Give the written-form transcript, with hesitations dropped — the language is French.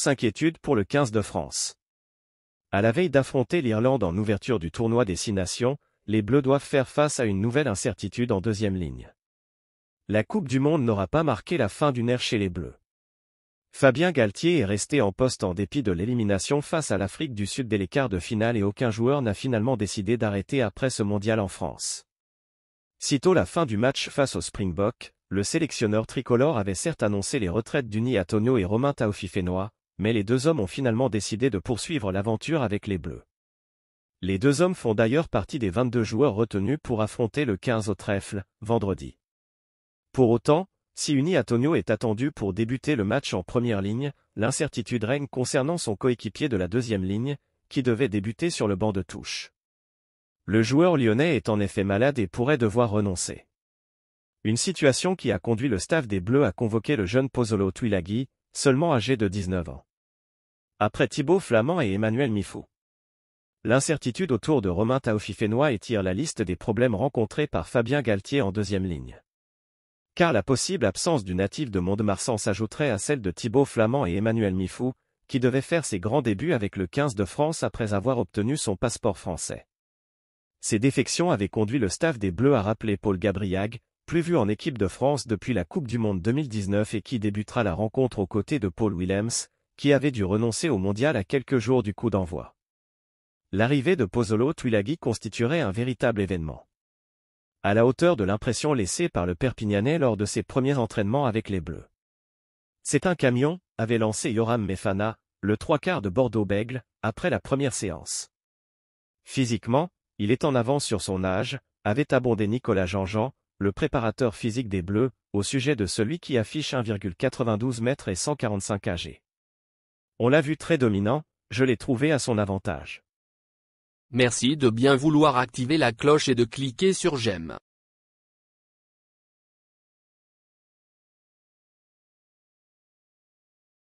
Grosse inquiétude pour le 15 de France. À la veille d'affronter l'Irlande en ouverture du tournoi des 6 nations, les Bleus doivent faire face à une nouvelle incertitude en deuxième ligne. La Coupe du Monde n'aura pas marqué la fin d'une ère chez les Bleus. Fabien Galthié est resté en poste en dépit de l'élimination face à l'Afrique du Sud dès les quarts de finale et aucun joueur n'a finalement décidé d'arrêter après ce mondial en France. Sitôt la fin du match face aux Springboks, le sélectionneur tricolore avait certes annoncé les retraites d'Uni Atonio et Romain Taofifénois, mais les deux hommes ont finalement décidé de poursuivre l'aventure avec les Bleus. Les deux hommes font d'ailleurs partie des 22 joueurs retenus pour affronter le 15 au trèfle, vendredi. Pour autant, si Uni Atonio est attendu pour débuter le match en première ligne, l'incertitude règne concernant son coéquipier de la deuxième ligne, qui devait débuter sur le banc de touche. Le joueur lyonnais est en effet malade et pourrait devoir renoncer. Une situation qui a conduit le staff des Bleus à convoquer le jeune Pozzolo Tuilagi, seulement âgé de 19 ans. Après Thibaut Flament et Emmanuel Mifou. L'incertitude autour de Romain Taofifénois étire la liste des problèmes rencontrés par Fabien Galthié en deuxième ligne. Car la possible absence du natif de Mont-de-Marsan s'ajouterait à celle de Thibaut Flament et Emmanuel Mifou, qui devait faire ses grands débuts avec le 15 de France après avoir obtenu son passeport français. Ces défections avaient conduit le staff des Bleus à rappeler Paul Gabriag, plus vu en équipe de France depuis la Coupe du Monde 2019 et qui débutera la rencontre aux côtés de Paul Willems, qui avait dû renoncer au mondial à quelques jours du coup d'envoi. L'arrivée de Pozzolo Tuilagi constituerait un véritable événement. À la hauteur de l'impression laissée par le Perpignanais lors de ses premiers entraînements avec les Bleus. C'est un camion, avait lancé Yoram Mefana, le 3/4 de Bordeaux-Bègles, après la première séance. Physiquement, il est en avance sur son âge, avait abondé Nicolas Jean-Jean, le préparateur physique des Bleus, au sujet de celui qui affiche 1,92 m et 145 ag. On l'a vu très dominant, je l'ai trouvé à son avantage. Merci de bien vouloir activer la cloche et de cliquer sur j'aime.